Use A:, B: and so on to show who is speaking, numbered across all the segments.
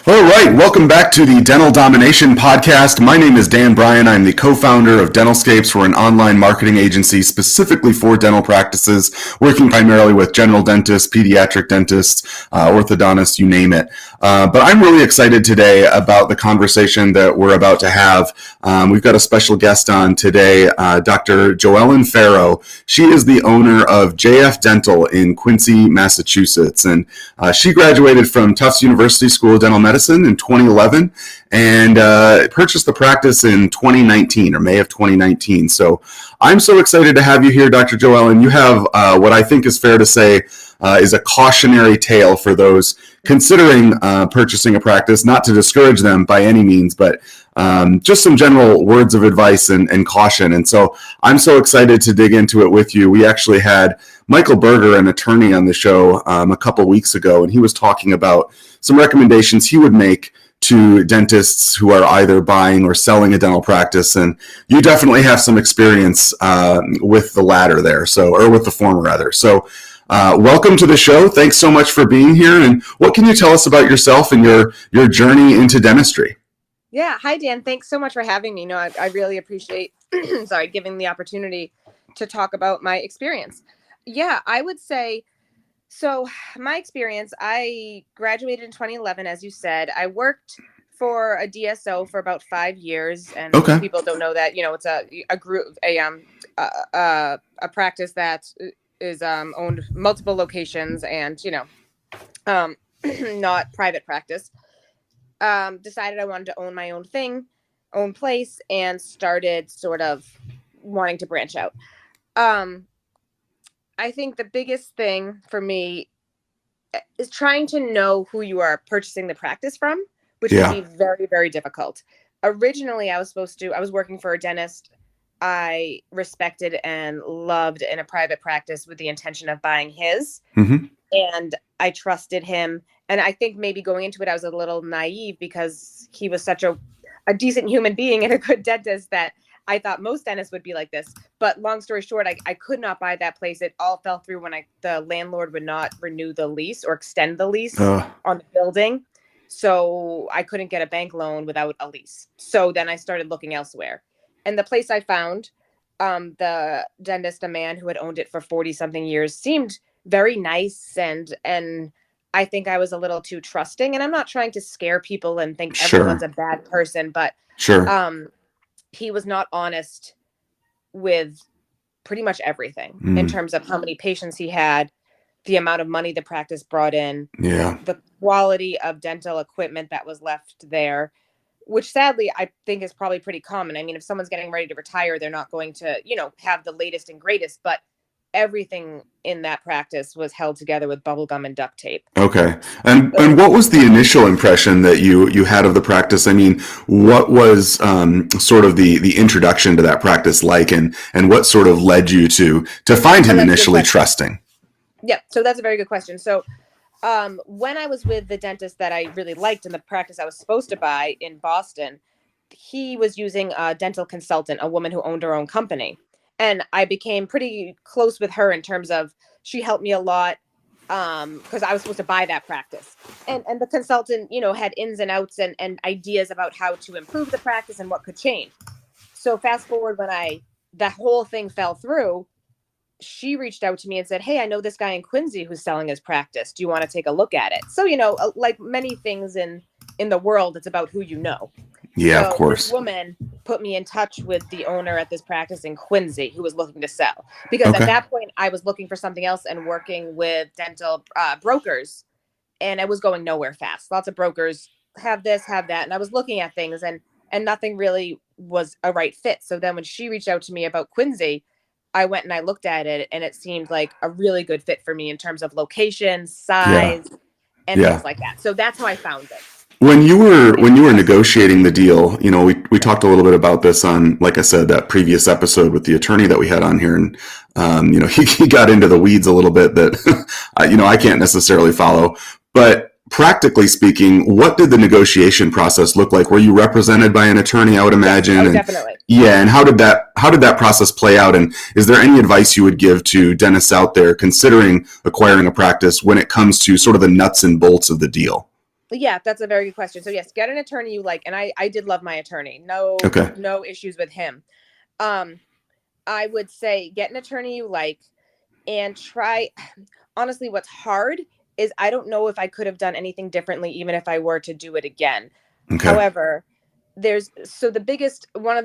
A: All right, welcome back to the Dental Domination Podcast. My name is Dan Bryan. I'm the co-founder of DentalScapes. We're an online marketing agency specifically for dental practices, working primarily with general dentists, pediatric dentists, orthodontists, you name it. But I'm really excited today about the conversation that we're about to have. We've got a special guest on today, Dr. Joellen Farrow. She is the owner of JF Dental in Quincy, Massachusetts, and she graduated from Tufts University School of Dental Medicine in 2011 and purchased the practice in 2019 or May of 2019. So I'm so excited to have you here, Dr. Joellen. You have what I think is fair to say is a cautionary tale for those considering purchasing a practice, not to discourage them by any means, but just some general words of advice and caution. And so I'm so excited to dig into it with you. We actually had Michael Berger, an attorney, on the show a couple weeks ago, and he was talking about some recommendations he would make to dentists who are either buying or selling a dental practice. And you definitely have some experience with the latter there, or with the former rather. So welcome to the show. Thanks so much for being here. And what can you tell us about yourself and your journey into dentistry?
B: Yeah. Hi, Dan. Thanks so much for having me. I really appreciate giving the opportunity to talk about my experience. Yeah, I would say, so my experience, I graduated in 2011, as you said. I worked for a DSO for about 5 years. And people don't know that, it's a group, a practice that is owned multiple locations and, not private practice. Decided I wanted to own my own place, and started sort of wanting to branch out. I think the biggest thing for me is trying to know who you are purchasing the practice from, which can be very, very difficult. Originally, I was working for a dentist I respected and loved in a private practice with the intention of buying his. Mm-hmm. And I trusted him. And I think maybe going into it, I was a little naive because he was such a decent human being and a good dentist that I thought most dentists would be like this. But long story short, I could not buy that place. It all fell through when the landlord would not renew the lease or extend the lease on the building. So I couldn't get a bank loan without a lease. So then I started looking elsewhere. And the place I found, the dentist, a man who had owned it for 40 something years, seemed very nice. And I think I was a little too trusting. And I'm not trying to scare people and think everyone's a bad person, but he was not honest with pretty much everything in terms of how many patients he had, the amount of money the practice brought in, the quality of dental equipment that was left there, which sadly I think is probably pretty common. I mean, if someone's getting ready to retire, they're not going to, have the latest and greatest, but everything in that practice was held together with bubble gum and duct tape. Okay.
A: And what was the initial impression that you had of the practice? I mean, what was sort of the introduction to that practice like, and what sort of led you to find him initially trusting?
B: Yeah. So that's a very good question. So when I was with the dentist that I really liked in the practice I was supposed to buy in Boston, he was using a dental consultant, a woman who owned her own company. And I became pretty close with her in terms of she helped me a lot because I was supposed to buy that practice. And the consultant, had ins and outs and ideas about how to improve the practice and what could change. So fast forward when that whole thing fell through, she reached out to me and said, "Hey, I know this guy in Quincy who's selling his practice. Do you want to take a look at it?" So, like many things in the world, it's about who you know.
A: Yeah, so of course.
B: This woman put me in touch with the owner at this practice in Quincy who was looking to sell. Because at that point, I was looking for something else and working with dental brokers. And I was going nowhere fast. Lots of brokers have this, have that. And I was looking at things and nothing really was a right fit. So then when she reached out to me about Quincy, I went and I looked at it and it seemed like a really good fit for me in terms of location, size, and things like that. So that's how I found it.
A: When you were negotiating the deal, we talked a little bit about this on, like I said, that previous episode with the attorney that we had on here, and he got into the weeds a little bit that I can't necessarily follow. But practically speaking, what did the negotiation process look like? Were you represented by an attorney, I would imagine?
B: Definitely.
A: And how did that process play out? And is there any advice you would give to dentists out there considering acquiring a practice when it comes to sort of the nuts and bolts of the deal?
B: Yeah, that's a very good question. So yes, get an attorney you like. And I did love my attorney. No,
A: Okay.
B: no issues with him. I would say get an attorney you like and try. Honestly, what's hard is I don't know if I could have done anything differently, even if I were to do it again.
A: Okay.
B: However, one of the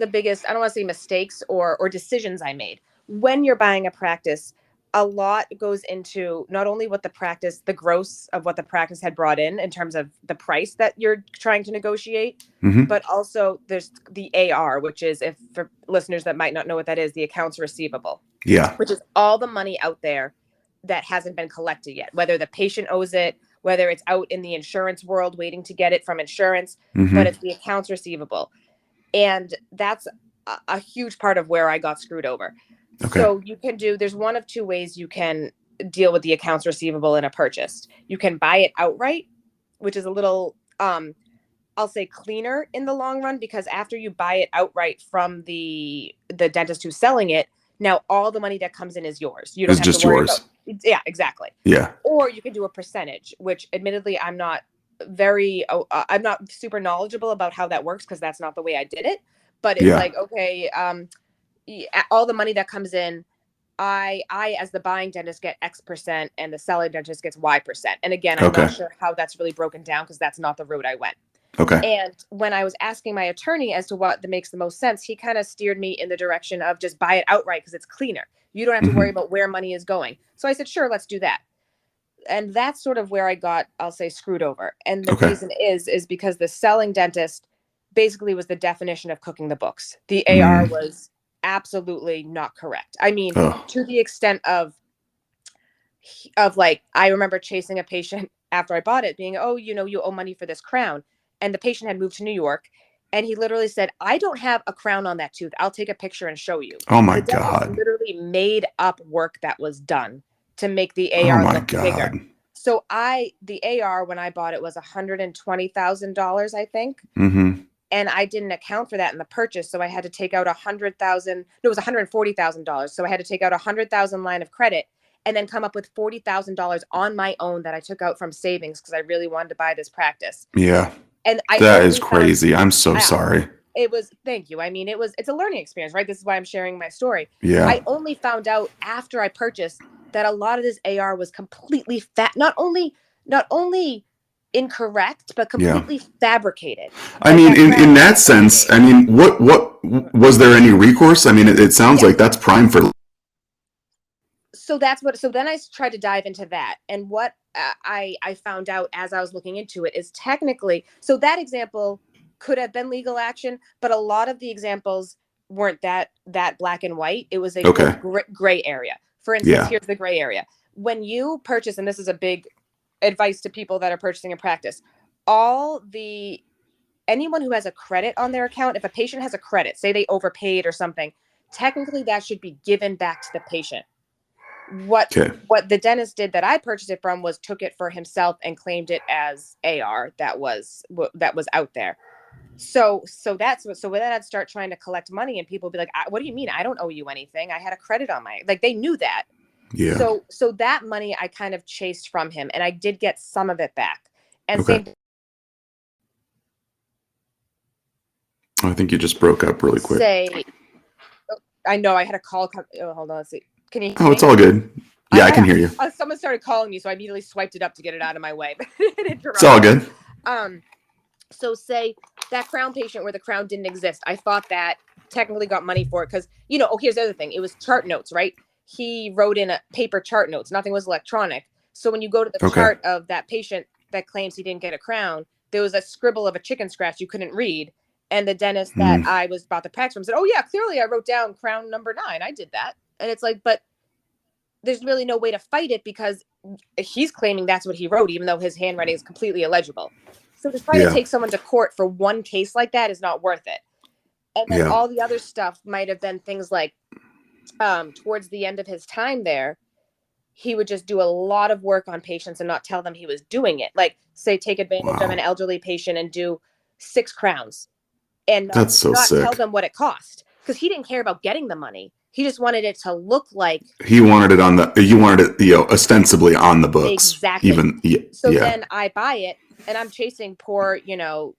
B: biggest, I don't want to say mistakes or decisions I made when you're buying a practice. A lot goes into not only the gross of what the practice had brought in terms of the price that you're trying to negotiate,
A: Mm-hmm.
B: but also there's the AR, which is, if for listeners that might not know what that is, the accounts receivable,
A: Yeah.
B: which is all the money out there that hasn't been collected yet, whether the patient owes it, whether it's out in the insurance world waiting to get it from insurance, but
A: Mm-hmm.
B: it's the accounts receivable. And that's a huge part of where I got screwed over.
A: Okay.
B: So there's one of two ways you can deal with the accounts receivable in a purchase. You can buy it outright, which is a little, I'll say, cleaner in the long run, because after you buy it outright from the dentist who's selling it, now all the money that comes in is yours. You don't
A: It's
B: have to
A: just
B: worry
A: yours.
B: about. Yeah, exactly.
A: Yeah.
B: Or you can do a percentage, which admittedly I'm not super knowledgeable about how that works, because that's not the way I did it. But it's
A: Yeah.
B: like, okay, all the money that comes in, I as the buying dentist get X% and the selling dentist gets Y%. And again, I'm
A: Okay.
B: not sure how that's really broken down, because that's not the route I went.
A: Okay.
B: And when I was asking my attorney as to what makes the most sense, he kind of steered me in the direction of just buy it outright, because it's cleaner. You don't have to worry about where money is going. So I said, sure, let's do that. And that's sort of where I got, I'll say, screwed over. And the reason is because the selling dentist basically was the definition of cooking the books. The AR was absolutely not correct. I mean, to the extent of like, I remember chasing a patient after I bought it being, oh, you owe money for this crown. And the patient had moved to New York. And he literally said, I don't have a crown on that tooth. I'll take a picture and show you.
A: Oh my
B: The dentist
A: God.
B: literally made up work that was done to make the
A: Oh
B: AR
A: my
B: look bigger.
A: God.
B: So the AR, when I bought it, was $120,000, I think.
A: Mm-hmm.
B: And I didn't account for that in the purchase. So I had to take out $100,000. No, it was $140,000. So I had to take out $100,000 line of credit and then come up with $40,000 on my own that I took out from savings, because I really wanted to buy this practice.
A: Yeah.
B: And
A: that is crazy. I'm so
B: Yeah.
A: sorry.
B: Thank you. I mean, it's a learning experience, right? This is why I'm sharing my story.
A: Yeah.
B: I only found out after I purchased that a lot of this AR was completely not only incorrect, but completely fabricated.
A: I mean, in that sense, I mean, what was there any recourse? I mean, it sounds like that's prime for.
B: So then I tried to dive into that. And what I found out as I was looking into it is technically, so that example could have been legal action, but a lot of the examples weren't that black and white. It was a gray area. For instance, here's the gray area. When you purchase, and this is a big advice to people that are purchasing a practice, anyone who has a credit on their account, if a patient has a credit, say they overpaid or something, technically that should be given back to the patient. What the dentist did that I purchased it from was took it for himself and claimed it as AR that was out there. So when I'd start trying to collect money, and people would be like, what do you mean? I don't owe you anything. I had a credit on they knew that.
A: Yeah.
B: So that money I kind of chased from him, and I did get some of it back. And
A: I think you just broke up really quick.
B: I know I had a call. Hold on. Let's see. Can you hear
A: me? It's all good. Yeah, I can hear you.
B: Someone started calling me, so I immediately swiped it up to get it out of my way.
A: It's all good.
B: So say that crown patient where the crown didn't exist, I thought that technically got money for it because, here's the other thing. It was chart notes, right? He wrote in a paper chart notes. Nothing was electronic. So when you go to the chart of that patient that claims he didn't get a crown, there was a scribble of a chicken scratch you couldn't read. And the dentist that I was about to practice from said, oh, yeah, clearly I wrote down crown number 9. I did that. And it's like, but there's really no way to fight it because he's claiming that's what he wrote, even though his handwriting is completely illegible. So to try to take someone to court for one case like that is not worth it. And then all the other stuff might have been things like towards the end of his time there, he would just do a lot of work on patients and not tell them he was doing it. Like, say, take advantage of an elderly patient and do 6 crowns. And not tell them what it cost, because he didn't care about getting the money. He just wanted it to look like
A: you wanted it ostensibly on the books.
B: Exactly. Then I buy it. and I'm chasing poor, Joe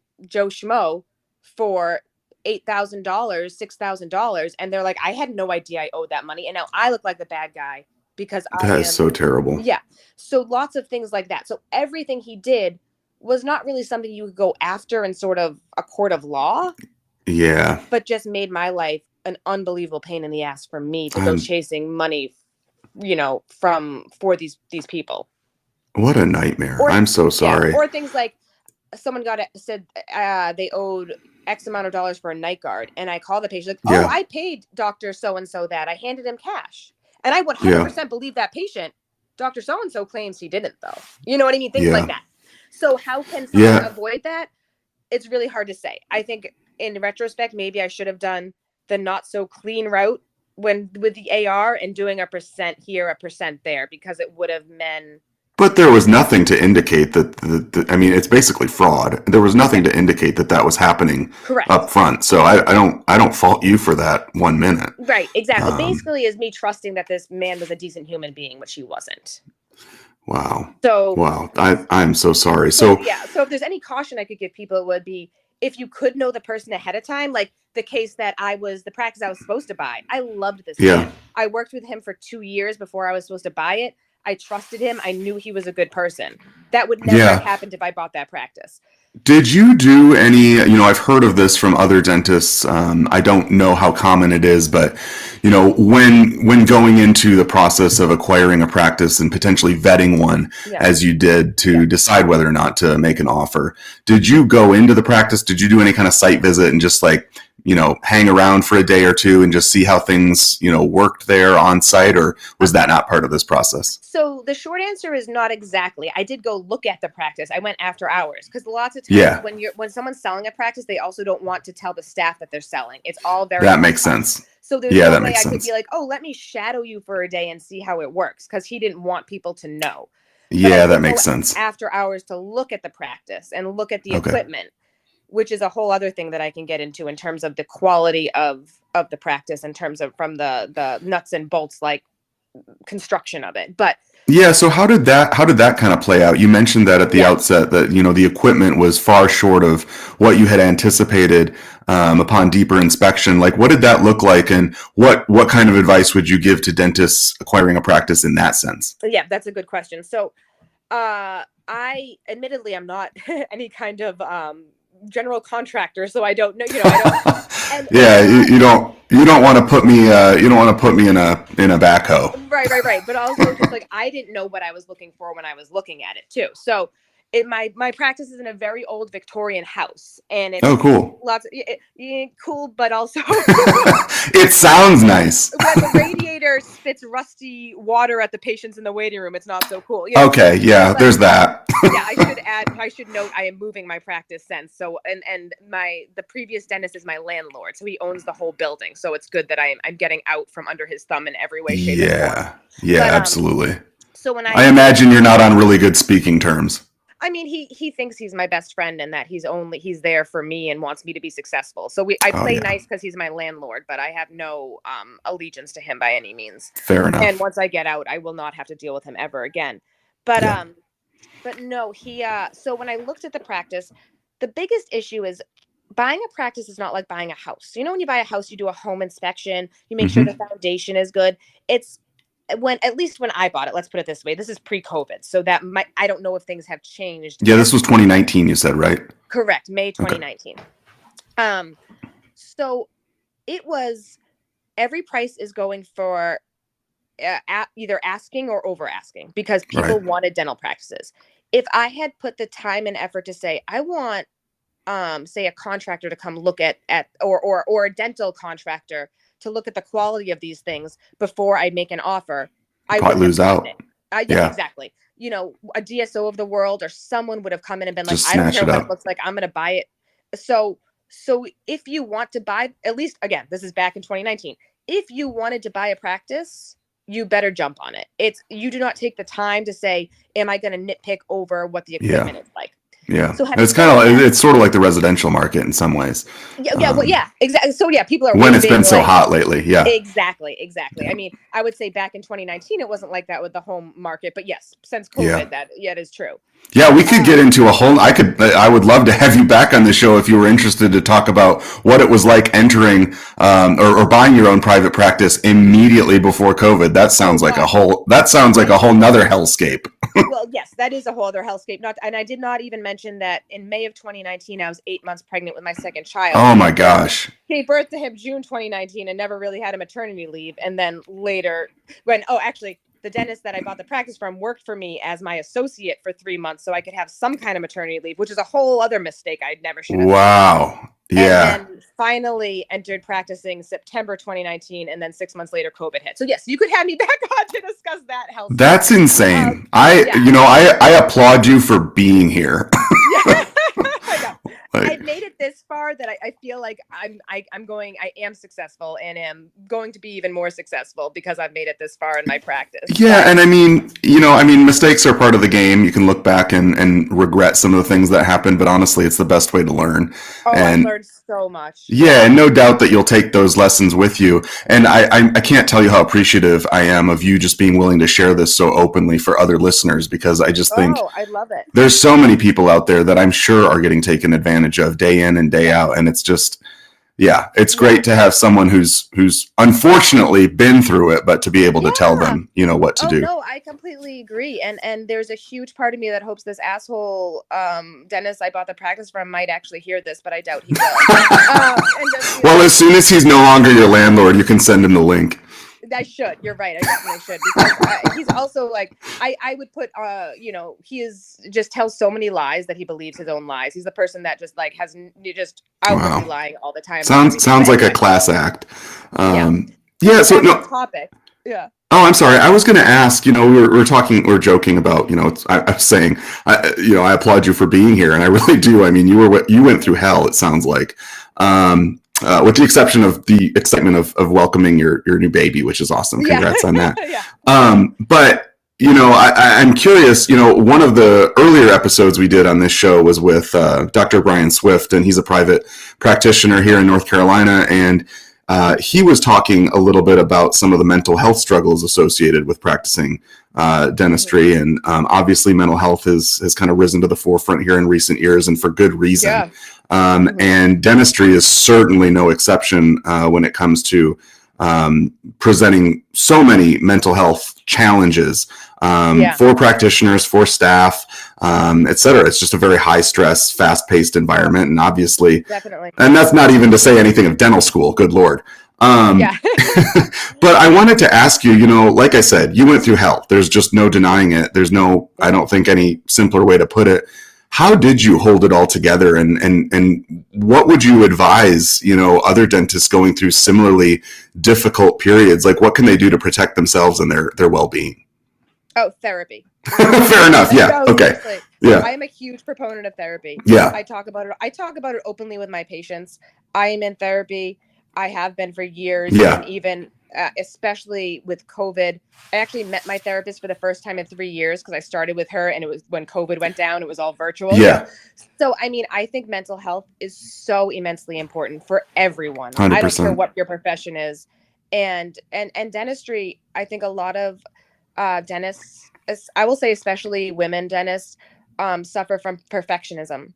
B: Schmo for $8,000, $6,000, and they're like, I had no idea I owed that money, and now I look like the bad guy because I
A: That is
B: am.
A: so terrible.
B: Yeah. So lots of things like that. So everything he did was not really something you could go after in sort of a court of law,
A: Yeah.
B: but just made my life an unbelievable pain in the ass for me to go
A: I'm,
B: chasing money, for these people.
A: what a nightmare.
B: Or
A: I'm so
B: yeah,
A: sorry.
B: or things like someone said they owed X amount of dollars for a night guard, and I called the patient like, oh,
A: Yeah.
B: I paid Doctor So and So that. I handed him cash, and I would
A: Yeah.
B: 100% believe that patient. Doctor So and So claims he didn't, though. You know what I mean? Things like
A: Yeah.
B: that. So how can someone
A: Yeah.
B: avoid that? It's really hard to say. I think in retrospect, maybe I should have done the not so clean route when with the AR and doing a percent here, a percent there, because it would have meant.
A: But there was nothing to indicate that, I mean, it's basically fraud. There was nothing
B: Yeah.
A: to indicate that that was happening
B: Correct.
A: up front. So I don't fault you for that 1 minute.
B: Right, exactly.
A: Um,
B: Basically, is me trusting that this man was a decent human being, which he wasn't.
A: wow.
B: So,
A: Wow. I'm so sorry.
B: so
A: So,
B: yeah. So if there's any caution I could give people, it would be if you could know the person ahead of time, like the case that the practice I was supposed to buy. I loved this
A: yeah.
B: man. I worked with him for 2 years before I was supposed to buy it. I trusted him. I knew he was a good person. That would never have
A: Yeah.
B: happened if I bought that practice.
A: Did you do any, I've heard of this from other dentists. I don't know how common it is, but, when going into the process of acquiring a practice and potentially vetting one,
B: Yeah.
A: as you did to
B: Yeah.
A: decide whether or not to make an offer, did you go into the practice? Did you do any kind of site visit and just hang around for a day or two and just see how things, worked there on site, or was that not part of this process?
B: So the short answer is not exactly. I did go look at the practice. I went after hours because lots of times
A: Yeah.
B: when someone's selling a practice, they also don't want to tell the staff that they're selling. It's all very
A: That makes
B: hush-hush.
A: sense.
B: So there's
A: Yeah,
B: no
A: that
B: way
A: makes
B: I could
A: sense.
B: be like, oh, let me shadow you for a day and see how it works, because he didn't want people to know. But I
A: Yeah, that
B: did go
A: makes sense.
B: after hours to look at the practice and look at the
A: Okay.
B: equipment, which is a whole other thing that I can get into in terms of the quality of the practice, in terms of from the nuts and bolts like construction of it. But
A: Yeah, so how did that kind of play out? You mentioned that at the outset that the equipment was far short of what you had anticipated upon deeper inspection. Like, what did that look like, and what kind of advice would you give to dentists acquiring a practice in that sense?
B: Yeah, that's a good question. So I admittedly I'm not any kind of general contractor, so I don't know, I don't. And
A: Yeah, you don't want to put me in a backhoe.
B: right, but also just like I didn't know what I was looking for when I was looking at it too. So my practice is in a very old Victorian house, and it's
A: Oh, cool.
B: lots of cool, but also
A: It sounds nice.
B: when the radiator spits rusty water at the patients in the waiting room, it's not so cool.
A: Okay, yeah,
B: But
A: there's that.
B: yeah, I should note I am moving my practice since. So and the previous dentist is my landlord, so he owns the whole building. So it's good that I'm getting out from under his thumb in every way, shape, and form.
A: Yeah,
B: But
A: absolutely.
B: so when
A: I imagine you're not on really good speaking terms.
B: I mean, he thinks he's my best friend and that he's there for me and wants me to be successful. So I
A: Oh,
B: play
A: yeah.
B: nice because he's my landlord, but I have no allegiance to him by any means.
A: Fair enough.
B: And once I get out, I will not have to deal with him ever again. But
A: Yeah.
B: but no, so when I looked at the practice, the biggest issue is buying a practice is not like buying a house. When you buy a house, you do a home inspection, you make sure the foundation is good. It's at least when I bought it, let's put it this way, this is pre-COVID. So I don't know if things have changed.
A: Yeah, this was 2019, you said, right?
B: Correct. May 2019. Okay. So it was, every price is going for either asking or over asking because people wanted dental practices. If I had put the time and effort to say, I want, say a contractor to come look at or a dental contractor to look at the quality of these things before I make an offer, I would
A: lose out.
B: Yeah, exactly. A DSO of the world or someone would have come in and been like,
A: Just
B: I don't
A: snatch
B: care
A: it
B: what
A: up.
B: it looks like, I'm going to buy it. So if you want to buy, at least again, this is back in 2019. If you wanted to buy a practice, you better jump on it. You do not take the time to say, am I going to nitpick over what the equipment is like?
A: Yeah.
B: So
A: It's kind of, it's sort of like the residential market in some ways.
B: Exactly. So people are
A: when it's been so hot lately. Yeah.
B: Exactly. I mean, I would say back in 2019, it wasn't like that with the home market, but yes, since COVID, that is true.
A: Yeah, we could get into I would love to have you back on the show if you were interested to talk about what it was like entering or buying your own private practice immediately before COVID. That sounds like a whole nother hellscape.
B: Well, yes, that is a whole other hellscape. And I did not even mention that in May of 2019, I was 8 months pregnant with my second child.
A: Oh my gosh.
B: Gave birth to him June 2019 and never really had a maternity leave. And then later actually, the dentist that I bought the practice from worked for me as my associate for 3 months so I could have some kind of maternity leave, which is a whole other mistake I never should have.
A: Wow. Yeah.
B: And then finally entered practicing September 2019, and then 6 months later, COVID hit. So yes, you could have me back on to discuss that health.
A: That's insane. I applaud you for being here.
B: I've made it this far that I feel like I am successful and am going to be even more successful because I've made it this far in my practice.
A: Yeah. And I mean, mistakes are part of the game. You can look back and regret some of the things that happened, but honestly, it's the best way to learn.
B: I've learned so much.
A: Yeah. And no doubt that you'll take those lessons with you. And I can't tell you how appreciative I am of you just being willing to share this so openly for other listeners, because I just think
B: I love it.
A: There's so many people out there that I'm sure are getting taken advantage of day in and day out. And it's just, it's great to have someone who's unfortunately been through it, but to be able to tell them, what to do.
B: No, I completely agree. And there's a huge part of me that hopes this asshole dentist I bought the practice from might actually hear this, but I doubt he will.
A: Well, as soon as he's no longer your landlord, you can send him the link.
B: I should. You're right. I definitely should, because he's also like, I would put, he just tells so many lies that he believes his own lies. He's the person that just like just outwardly lying all the time.
A: Sounds like a class act.
B: So no topic. Yeah.
A: Oh, I'm sorry. I was going to ask, we're joking about, I'm saying, I applaud you for being here. And I really do. I mean, you went through hell, it sounds like. With the exception of the excitement of welcoming your new baby, which is awesome. Congrats on that. But, I'm curious, one of the earlier episodes we did on this show was with Dr. Brian Swift, and he's a private practitioner here in North Carolina. And he was talking a little bit about some of the mental health struggles associated with practicing dentistry. And obviously mental health has kind of risen to the forefront here in recent years, and for good reason. Yeah. And dentistry is certainly no exception when it comes to presenting so many mental health challenges for practitioners, for staff, et cetera. It's just a very high stress, fast paced environment. And obviously, definitely. And that's not even to say anything of dental school. Good Lord. But I wanted to ask you, like I said, you went through hell. There's just no denying it. There's no, I don't think, any simpler way to put it. How did you hold it all together, and what would you advise, other dentists going through similarly difficult periods? Like, what can they do to protect themselves and their well-being?
B: Oh, therapy.
A: Fair enough. Yeah. Okay. Yeah.
B: I am a huge proponent of therapy.
A: Yeah.
B: I talk about it openly with my patients. I am in therapy. I have been for years.
A: Yeah.
B: And even especially with COVID, I actually met my therapist for the first time in 3 years, because I started with her, and it was when COVID went down, it was all virtual.
A: Yeah.
B: So, I mean, I think mental health is so immensely important for everyone.
A: 100%.
B: I don't care what your profession is. And dentistry, I think a lot of dentists, I will say especially women dentists, suffer from perfectionism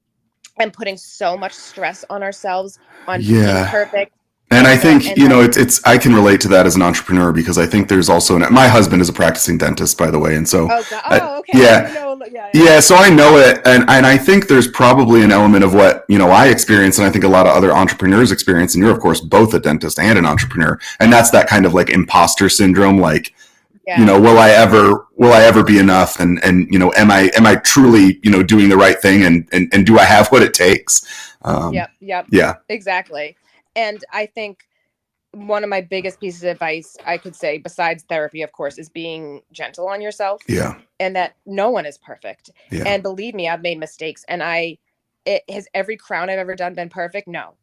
B: and putting so much stress on ourselves on being perfect.
A: And I think, it's I can relate to that as an entrepreneur, because I think there's also, my husband is a practicing dentist, by the way. And so,
B: okay.
A: So I know it. And I think there's probably an element of what, I experience, and I think a lot of other entrepreneurs experience. And you're, of course, both a dentist and an entrepreneur. And that's that kind of like imposter syndrome, like, will I ever be enough? And am I truly, doing the right thing? And do I have what it takes?
B: Yep.
A: Yeah,
B: exactly. And I think one of my biggest pieces of advice I could say, besides therapy, of course, is being gentle on yourself.
A: Yeah.
B: And that no one is perfect.
A: Yeah.
B: And believe me, I've made mistakes. And has every crown I've ever done been perfect? No.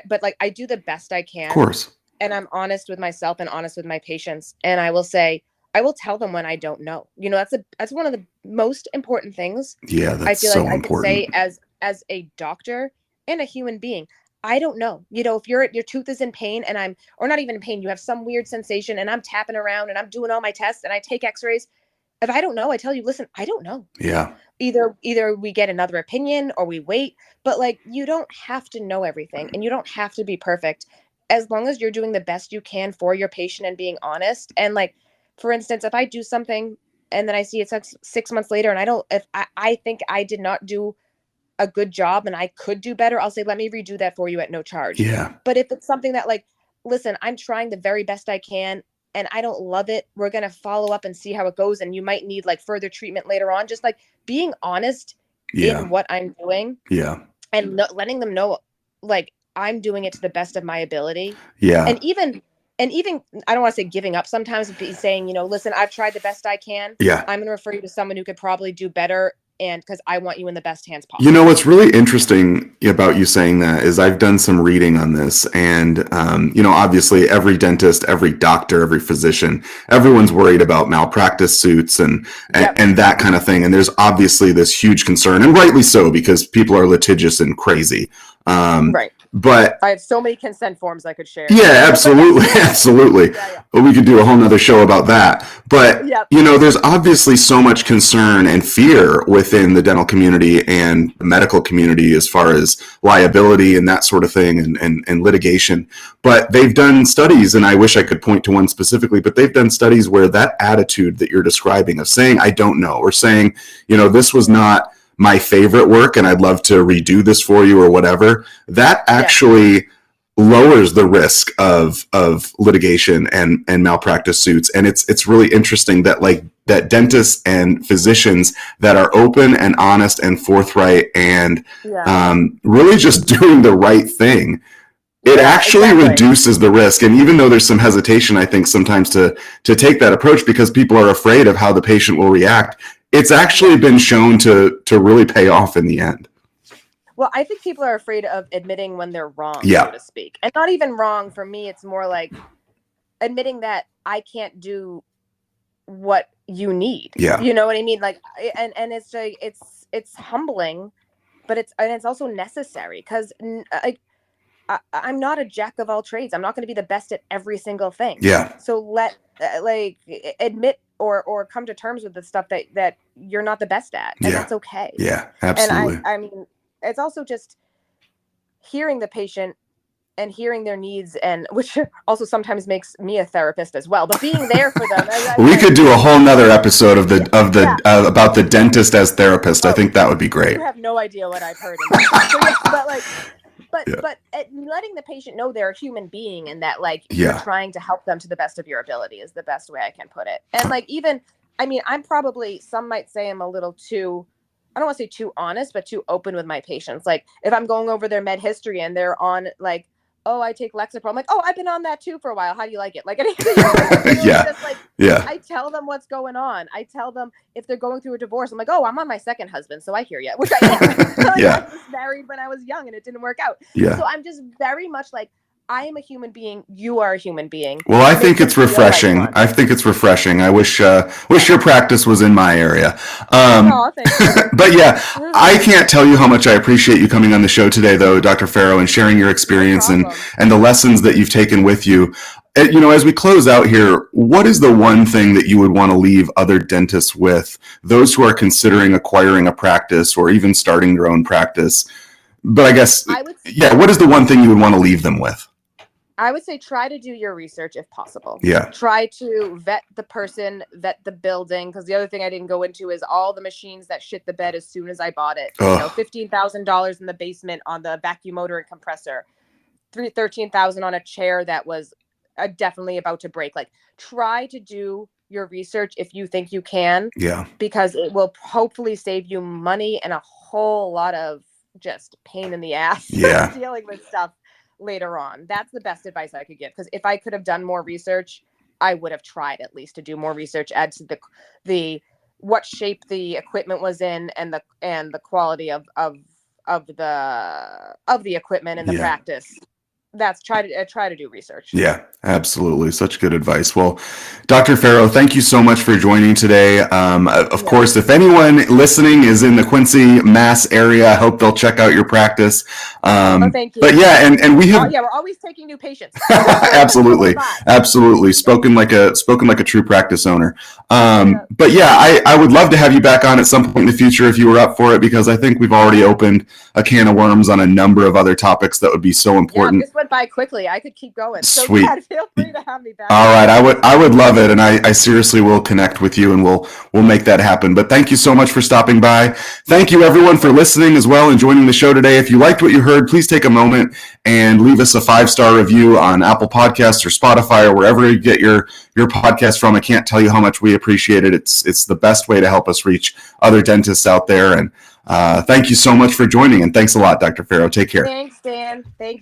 B: But like, I do the best I can.
A: Of course.
B: And I'm honest with myself and honest with my patients. And I will say, I will tell them when I don't know. That's one of the most important things.
A: Yeah,
B: I
A: that's
B: feel like
A: so
B: I could say
A: important.
B: as a doctor and a human being. I don't know. If your tooth is in pain and or not even in pain, you have some weird sensation and I'm tapping around and I'm doing all my tests and I take x-rays. If I don't know, I tell you, listen, I don't know.
A: Yeah.
B: Either we get another opinion or we wait, but like you don't have to know everything and you don't have to be perfect as long as you're doing the best you can for your patient and being honest. And like, for instance, if I do something and then I see it 6 months later and I think I did not do a good job and I could do better, I'll say, let me redo that for you at no charge.
A: Yeah.
B: But if it's something that like, listen, I'm trying the very best I can and I don't love it, we're going to follow up and see how it goes. And you might need like further treatment later on. Just like being honest
A: Yeah.
B: in what I'm doing
A: Yeah.
B: and letting them know, like, I'm doing it to the best of my ability.
A: Yeah.
B: And even, I don't want to say giving up sometimes, but saying, listen, I've tried the best I can.
A: Yeah.
B: I'm going to refer you to someone who could probably do better. And because I want you in the best hands possible.
A: What's really interesting about you saying that is I've done some reading on this, and obviously every dentist, every doctor, every physician, everyone's worried about malpractice suits and
B: Yep.
A: and that kind of thing. And there's obviously this huge concern, and rightly so, because people are litigious and crazy.
B: Right.
A: But
B: I have so many consent forms I could share.
A: yeah, absolutely, absolutely.
B: Yeah.
A: But we could do a whole nother show about that. But
B: Yep.
A: there's obviously so much concern and fear within the dental community and the medical community as far as liability and that sort of thing and litigation. But they've done studies, and I wish I could point to one specifically, but they've done studies where that attitude that you're describing of saying, I don't know, or saying, this was not my favorite work and I'd love to redo this for you or whatever, that actually lowers the risk of litigation and malpractice suits. And it's really interesting that that dentists and physicians that are open and honest and forthright and really just doing the right thing, it actually reduces the risk. And even though there's some hesitation, I think sometimes to take that approach because people are afraid of how the patient will react, it's actually been shown to really pay off in the end.
B: Well, I think people are afraid of admitting when they're wrong, so to speak. And not even wrong. For me, it's more like admitting that I can't do what you need.
A: Yeah.
B: You know what I mean? Like, and it's like, it's humbling, but it's also necessary because I'm not a jack of all trades. I'm not going to be the best at every single thing.
A: Yeah.
B: So admit or come to terms with the stuff that you're not the best at, and that's okay.
A: Yeah, absolutely.
B: And I mean, it's also just hearing the patient and hearing their needs, and which also sometimes makes me a therapist as well. But being there for them,
A: we could do a whole nother episode of about the dentist as therapist. I think that would be great.
B: You have no idea what I've heard. But letting the patient know they're a human being and that you're trying to help them to the best of your ability is the best way I can put it. And I'm probably, some might say I'm a little too, I don't want to say too honest, but too open with my patients. Like if I'm going over their med history and they're on oh, I take Lexapro. I'm like, oh, I've been on that too for a while. How do you like it? Like, I tell them what's going on. I tell them if they're going through a divorce. I'm like, oh, I'm on my second husband, so I hear you. Which I am. I was married when I was young and it didn't work out.
A: Yeah.
B: So I'm just very much like, I am a human being. You are a human being.
A: Well, I think it's refreshing. I think it's refreshing. I wish your practice was in my area.
B: Thank you.
A: But yeah, I can't tell you how much I appreciate you coming on the show today, though, Dr. Farrow, and sharing your experience and the lessons that you've taken with you. As we close out here, what is the one thing that you would want to leave other dentists with, those who are considering acquiring a practice or even starting their own practice? But I guess, what is the one thing you would want to leave them with?
B: I would say try to do your research if possible.
A: Yeah.
B: Try to vet the person, vet the building. Because the other thing I didn't go into is all the machines that shit the bed as soon as I bought it. $15,000 in the basement on the vacuum motor and compressor. $13,000 on a chair that was definitely about to break. Like, try to do your research if you think you can.
A: Yeah.
B: Because it will hopefully save you money and a whole lot of just pain in the ass dealing with stuff later on. That's the best advice I could give, because if I could have done more research, I would have tried at least to do more research, add to the what shape the equipment was in and the quality of the equipment and the practice. that's try to do research.
A: Yeah, absolutely. Such good advice. Well, Dr. Farrow, thank you so much for joining today. Of course, if anyone listening is in the Quincy, Mass area, I hope they'll check out your practice.
B: Thank you.
A: But yeah, and we have
B: we're always taking new patients.
A: absolutely spoken like a true practice owner. But yeah, I would love to have you back on at some point in the future if you were up for it, because I think we've already opened a can of worms on a number of other topics that would be so important.
B: Yeah, this went by quickly. I could keep going.
A: Sweet.
B: So feel free to have me back.
A: All right, I would love it, and I seriously will connect with you, and we'll make that happen. But thank you so much for stopping by. Thank you everyone for listening as well and joining the show today. If you liked what you heard, please take a moment and leave us a 5-star review on Apple Podcasts or Spotify or wherever you get your podcast from. I can't tell you how much we appreciate it. It's the best way to help us reach other dentists out there. And thank you so much for joining, and thanks a lot, Dr. Farrow. Take care.
B: Thanks, Dan. Thank you.